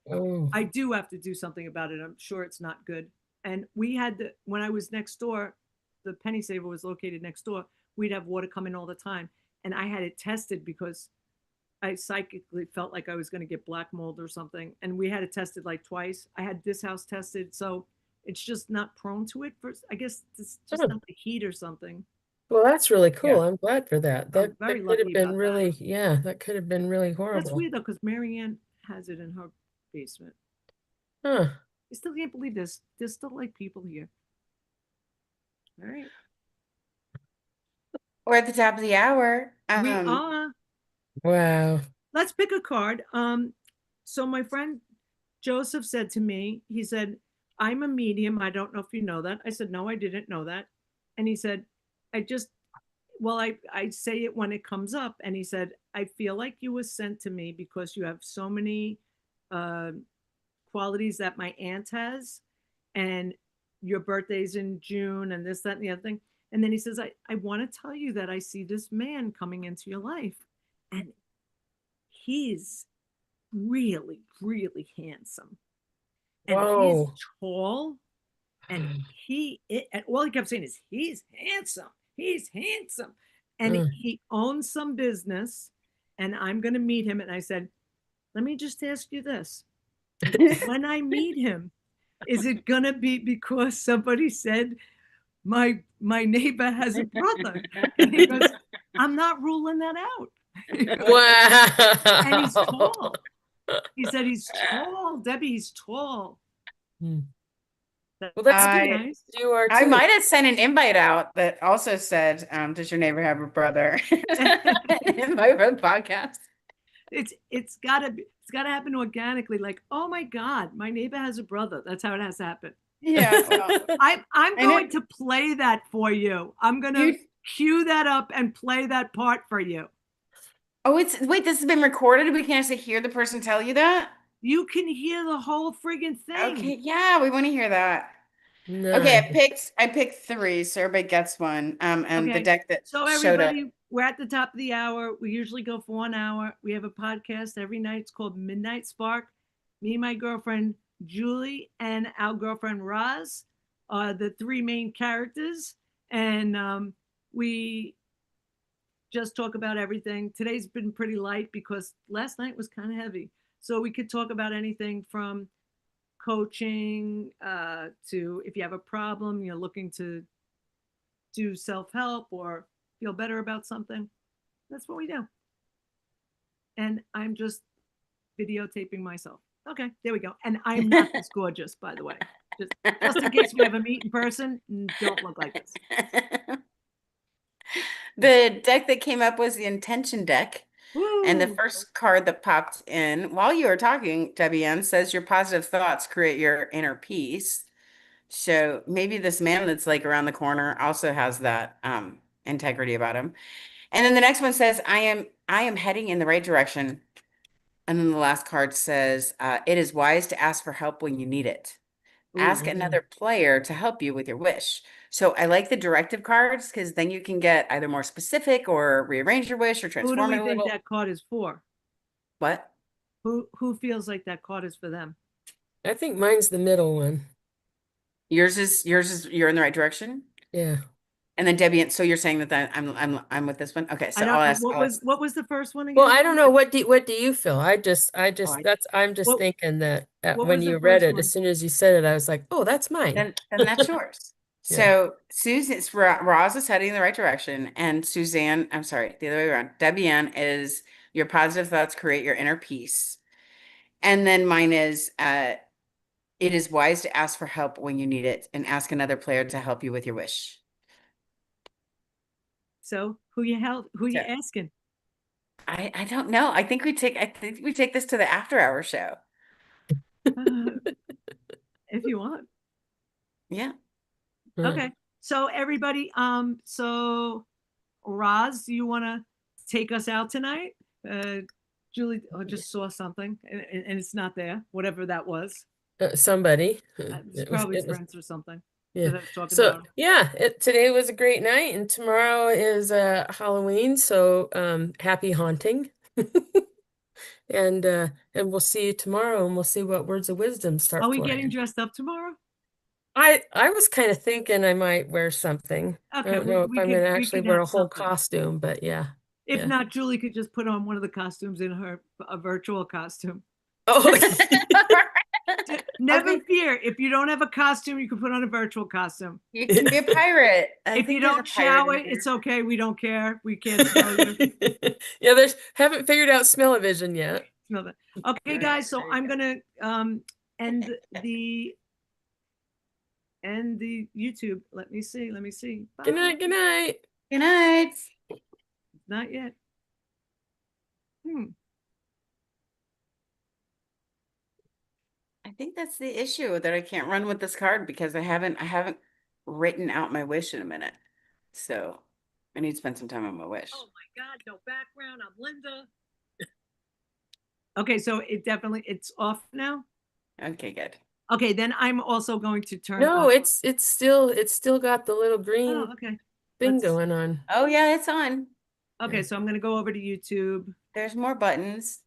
I do have to do something about it. I'm sure it's not good. And we had when I was next door, the Penny Saver was located next door. We'd have water come in all the time, and I had it tested because I psychically felt like I was going to get black mold or something, and we had it tested like twice. I had this house tested, so it's just not prone to it. I guess it's just Huh. not the heat or something. Well, that's really cool. Yeah. I'm glad for that. I'm That very could have lucky been about that. really, yeah, that could have been really That's horrible. weird though, because Marianne has it in her basement. Huh. I still can't believe there's still like people here. All right, We're at the top of the hour. we are. Wow. Let's pick a card. So my friend Joseph said to me, he said, "I'm a medium. I don't know if you know that." I said, "No, I didn't know that." And he said, "I just, well, I say it when it comes up." And he said, "I feel like you were sent to me because you have so many uh, qualities that my aunt has, and your birthday's in June, and this, that, and the other thing." And then he says, I want to tell you that I see this man coming into your life, and he's really, really handsome. And he's Whoa. tall, and and all he kept saying is, he's handsome. He's handsome. And Mm. he owns some business, and I'm going to meet him. And I said, let me just ask you this. When I meet him, is it going to be because somebody said my neighbor has a brother? And he goes, I'm not ruling that out. Wow. And he's tall. He said he's tall. Debbie, he's tall. Hmm. Well, that's nice. You are too. I might have sent an invite out that also said, does your neighbor have a brother? Invite for the podcast. It's gotta happen organically. Like, oh my God, my neighbor has a brother. That's how it has to happen. Yeah. Well, I'm going to play that for you. I'm gonna cue that up and play that part for you. Oh, wait, this has been recorded? We can actually hear the person tell you that? You can hear the whole friggin' thing. Okay, yeah, we want to hear that. No. Okay, I picked 3, so everybody gets one. And the deck that so showed up. everybody, we're at the top of the hour. We usually go for 1 hour. We have a podcast every night. It's called Midnight Spark. Me and my girlfriend Julie and our girlfriend Roz are the 3 main characters, and we just talk about everything. Today's been pretty light because last night was kind of heavy. So we could talk about anything from coaching to if you have a problem, you're looking to do self-help or feel better about something. That's what we do. And I'm just videotaping myself. Okay, there we go. And I'm not this gorgeous, by the way. Just in case we ever meet in person, don't look like this. The deck that came up was the intention deck. Woo! And the first card that popped in while you were talking, Debbie Ann, says your positive thoughts create your inner peace. So maybe this man that's like around the corner also has that integrity about him. And then the next one says, I am heading in the right direction. And then the last card says, it is wise to ask for help when you need it. Ask another player to help you with your wish. So I like the directive cards because then you can get either more specific or rearrange your wish or transform Who do it we a think little. that card is for? What? Who feels like that card is for them? I think mine's the middle one. Yours is you're in the right direction. Yeah. And then Debbie, so you're saying that I'm with this one. Okay, so I'll ask. What was the first one again? Well, I don't know. What do you feel? I'm just thinking that when you read it, as soon as you said it, I was like, oh, that's mine. Then that's yours. Yeah. So Roz is heading in the right direction, and Suzanne, I'm sorry, the other way around. Debbie Ann is your positive thoughts create your inner peace, and then mine is it is wise to ask for help when you need it, and ask another player to help you with your wish. So who you asking? I don't know. I think we take this to the after hour show. If you want. Yeah. Okay. So everybody, so Roz, do you want to take us out tonight? Julie just saw something and it's not there, whatever that was. Somebody. It's probably friends or something. Yeah. So today was a great night, and tomorrow is Halloween. So happy haunting, and we'll see you tomorrow, and we'll see what words of wisdom start. Are we flying. getting dressed up tomorrow? I was kind of thinking I might wear something. Okay, I don't know if I'm going to actually wear a whole costume, but yeah. If Yeah. not, Julie could just put on one of the costumes in a virtual costume. Oh, Never Okay. fear. If you don't have a costume, you can put on a virtual costume. You can be a pirate. I If you think there's a don't pirate shower, in here. it's okay. We don't care. We can't smell you. yeah, haven't figured out smell-o-vision yet. Smell that. Okay, guys. So I'm gonna end the YouTube. Let me see. Bye. Good night. Good night. Good night. Not yet. I think that's the issue, that I can't run with this card because I haven't written out my wish in a minute. So I need to spend some time on my wish. Oh my God, no background. I'm Linda. Okay, so it's off now. Okay, good. Okay, then I'm also going to turn No, off. it's still got the little green Oh, okay. thing Let's- going on. Oh yeah, it's on. Okay, so I'm gonna go over to YouTube. There's more buttons.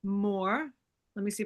More. Let me see if I